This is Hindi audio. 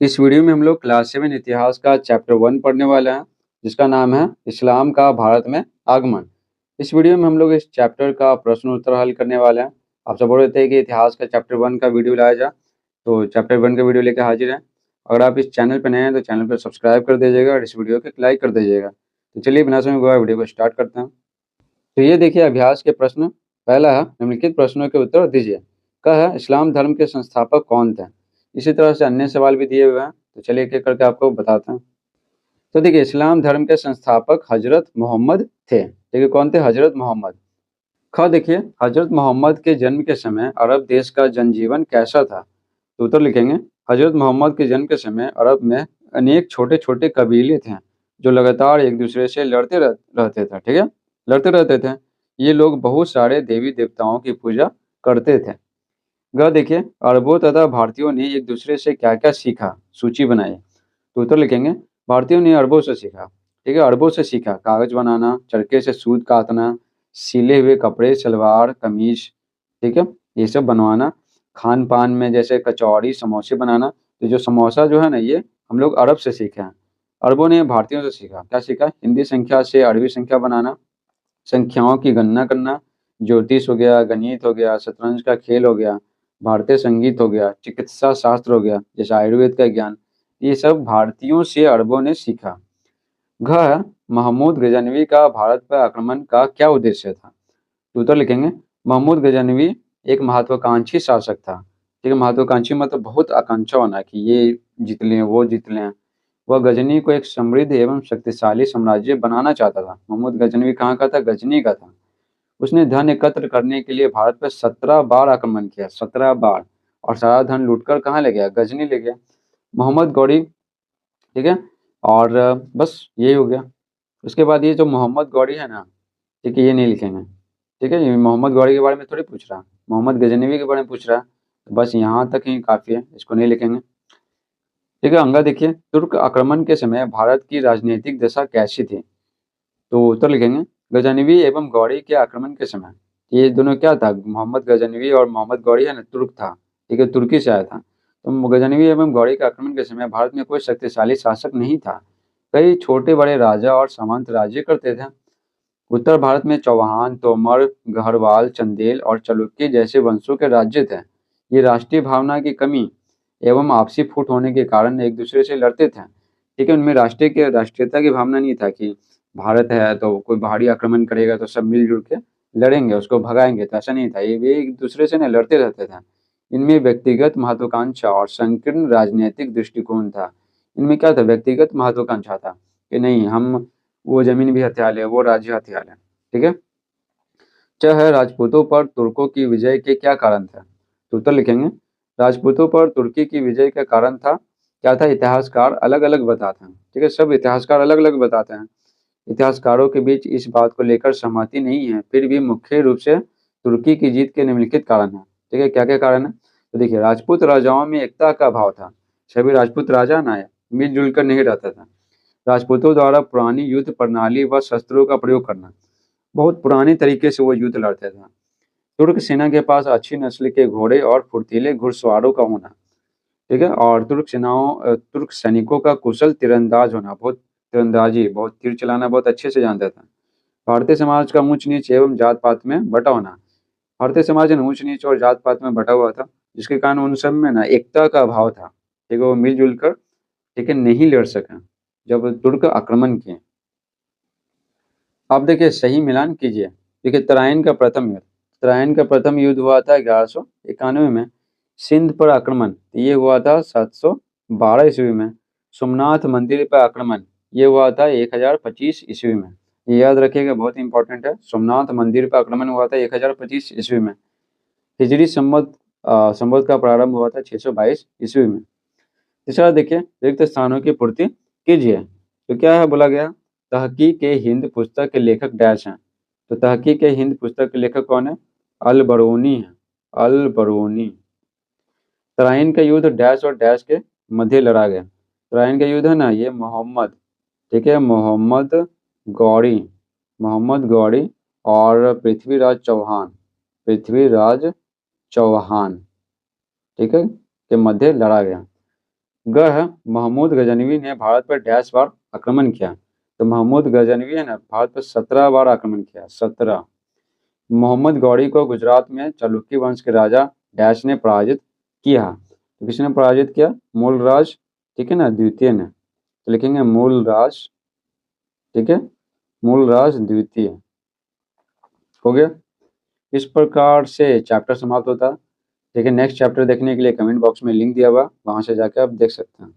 इस वीडियो में हम लोग क्लास 7 इतिहास का चैप्टर 1 पढ़ने वाले हैं, जिसका नाम है इस्लाम का भारत में आगमन। इस वीडियो में हम लोग इस चैप्टर का प्रश्न उत्तर हल करने वाले हैं। आप सब बोल रहे थे कि इतिहास का चैप्टर 1 का वीडियो लाया जा, तो चैप्टर 1 का वीडियो लेकर हाजिर हैं। अगर आप इस चैनल पर नए हैं तो चैनल को सब्सक्राइब कर दीजिएगा और इस वीडियो को लाइक कर दीजिएगा। तो चलिए बिना समय गवाए वीडियो को स्टार्ट करते हैं। तो ये देखिए अभ्यास के प्रश्न। पहला है, निम्नलिखित प्रश्नों के उत्तर दीजिए। क है, इस्लाम धर्म के संस्थापक कौन थे। इसी तरह से अन्य सवाल भी दिए हुए हैं, तो चलिए एक एक करके आपको बताते हैं। तो देखिए, इस्लाम धर्म के संस्थापक हजरत मोहम्मद थे। देखिए कौन थे? हजरत मोहम्मद। ख देखिए, हजरत मोहम्मद के जन्म के समय अरब देश का जनजीवन कैसा था। तो उत्तर लिखेंगे, हजरत मोहम्मद के जन्म के समय अरब में अनेक छोटे छोटे कबीले थे जो लगातार एक दूसरे से रहते थे। ठीक है, लड़ते रहते थे। ये लोग बहुत सारे देवी देवताओं की पूजा करते थे। ग देखिए, अरबों तथा भारतीयों ने एक दूसरे से क्या क्या सीखा। सूची बनाइए। तो उत्तर लिखेंगे, भारतीयों ने अरबों से सीखा। ठीक है, अरबों से सीखा कागज बनाना, चरखे से सूत काटना, सिले हुए कपड़े, सलवार कमीज, ठीक है, ये सब बनवाना। खान पान में जैसे कचौड़ी समोसे बनाना। तो जो समोसा जो है ना, ये हम लोग अरब से सीखे हैं। अरबों ने भारतीयों से सीखा। क्या सीखा? हिंदी संख्या से अरबी संख्या बनाना, संख्याओं की गणना करना, ज्योतिष हो गया, गणित हो गया, शतरंज का खेल हो गया, भारतीय संगीत हो गया, चिकित्सा शास्त्र हो गया जैसे आयुर्वेद का ज्ञान। ये सब भारतीयों से अरबों ने सीखा। घ है, महमूद गजनवी का भारत पर आक्रमण का क्या उद्देश्य था। तो उत्तर लिखेंगे, महमूद गजनवी एक महत्वाकांक्षी शासक था। ठीक है, महत्वाकांक्षी मतलब बहुत आकांक्षा होना कि ये जीत लें वो जीत लें। वह गजनी को एक समृद्ध एवं शक्तिशाली साम्राज्य बनाना चाहता था। महमूद गजनवी कहाँ का था? गजनी का था। उसने धन एकत्र करने के लिए भारत पर 17 बार आक्रमण किया, 17 बार। और सारा धन लूटकर कहाँ ले गया? गजनी ले गया। मोहम्मद गौरी, ठीक है। और बस यही हो गया। उसके बाद ये जो मोहम्मद गौरी है ना, ठीक है, ये नहीं लिखेंगे। ठीक है, ये मोहम्मद गौरी के बारे में थोड़ी पूछ रहा, मोहम्मद गजनवी के बारे में पूछ रहा है, तो बस यहाँ तक ही काफ़ी है, इसको नहीं लिखेंगे। ठीक है, अंगा देखिए, तुर्क आक्रमण के समय भारत की राजनीतिक दशा कैसी थी। तो उत्तर लिखेंगे, गजनवी एवं गौरी के आक्रमण के समय ये दोनों क्या था? मोहम्मद गजनवी और मोहम्मद गौरी है ना, तुर्क था। ठीक है, तुर्की से आया था। तो गजनवी एवं गौरी के आक्रमण के समय भारत में कोई शक्तिशाली शासक नहीं था। कई छोटे बड़े राजा और सामंत राज्य करते थे। उत्तर भारत में चौहान, तोमर, गढ़वाल, चंदेल और चालुक्य जैसे वंशों के राज्य थे। ये राष्ट्रीय भावना की कमी एवं आपसी फूट होने के कारण एक दूसरे से लड़ते थे। ठीक है, उनमें राष्ट्रीयता की भावना नहीं था कि भारत है तो कोई बाहरी आक्रमण करेगा तो सब मिलजुल के लड़ेंगे, उसको भगाएंगे, तो ऐसा नहीं था। ये वे एक दूसरे से ना लड़ते रहते थे। इनमें व्यक्तिगत महत्वाकांक्षा और संकीर्ण राजनीतिक दृष्टिकोण था। इनमें क्या था? व्यक्तिगत महत्वाकांक्षा था कि नहीं, हम वो जमीन भी हथिया ले, वो राज्य हथिया ले। ठीक है। च है, राजपूतों पर तुर्कों की विजय के क्या कारण थे। तो उत्तर लिखेंगे, राजपूतों पर तुर्की की विजय का कारण था, क्या था? इतिहासकार अलग अलग बताते हैं। ठीक है, सब इतिहासकार अलग अलग बताते हैं। इतिहासकारों के बीच इस बात को लेकर सहमति नहीं है, फिर भी मुख्य रूप से तुर्की की जीत के निम्नलिखित कारण है। ठीक है, क्या क्या कारण है? तो देखिए, राजपूत राजाओं में एकता का अभाव था। सभी राजपूत राजा ना मिलजुल कर नहीं रहता था। राजपूतों द्वारा पुरानी युद्ध प्रणाली व शस्त्रों का प्रयोग करना, बहुत पुराने तरीके से वो युद्ध लड़ते थे। तुर्क सेना के पास अच्छी नस्ल के घोड़े और फुर्तीले घुड़सवारों का होना। ठीक है, और तुर्क सैनिकों का कुशल तीरंदाज होना, बहुत तीरंदाजी, बहुत तीर चलाना बहुत अच्छे से जानता था। भारतीय समाज का ऊंच नीच एवं जात पात में बटा होना। भारतीय समाज है ना, ऊंच नीच और जात पात में बटा हुआ था, जिसके कारण उन सब में ना एकता का अभाव था। ठीक है, वो मिलजुल कर, ठीक है, नहीं लड़ सके जब तुर्क आक्रमण किए। आप देखिए, सही मिलान कीजिए। देखिए, तराइन का प्रथम युद्ध, तराइन का प्रथम युद्ध हुआ था 1191 में। सिंध पर आक्रमण ये हुआ था 712 ईस्वी में। सोमनाथ मंदिर पर आक्रमण ये हुआ था 1025 ईस्वी में। ये याद रखिएगा, बहुत इंपॉर्टेंट है। सोमनाथ मंदिर पर आक्रमण हुआ था 1025 ईस्वी में। हिजरी संवत का प्रारंभ हुआ था 622 ईस्वी में। तीसरा देखिए, रिक्त स्थानों की पूर्ति कीजिए। तो क्या है बोला गया? तहकीक ए हिंद पुस्तक के लेखक डैश हैं। तो तहकीक ए हिंद पुस्तक के लेखक कौन है? अल बरूनी है, अल बरूनी। तराइन का युद्ध डैश और डैश के मध्य लड़ा गया। तराइन का युद्ध है ना, ये मोहम्मद, ठीक है, गौरी मोहम्मद गौरी और पृथ्वीराज चौहान, पृथ्वीराज चौहान, ठीक है, के मध्य लड़ा गया। गह महमूद गजनवी ने भारत पर डैश बार आक्रमण किया। तो महमूद गजनवी है ना भारत पर 17 बार आक्रमण किया, 17। मोहम्मद गौरी को गुजरात में चालुक्य वंश के राजा डैश ने पराजित किया। तो किसने पराजित किया? मूलराज, ठीक है ना, द्वितीय ने। तो लिखेंगे मूलराज, ठीक है, मूलराज द्वितीय। हो गया। इस प्रकार से चैप्टर समाप्त होता है। ठीक है, नेक्स्ट चैप्टर देखने के लिए कमेंट बॉक्स में लिंक दिया हुआ, वहां से जाकर आप देख सकते हैं।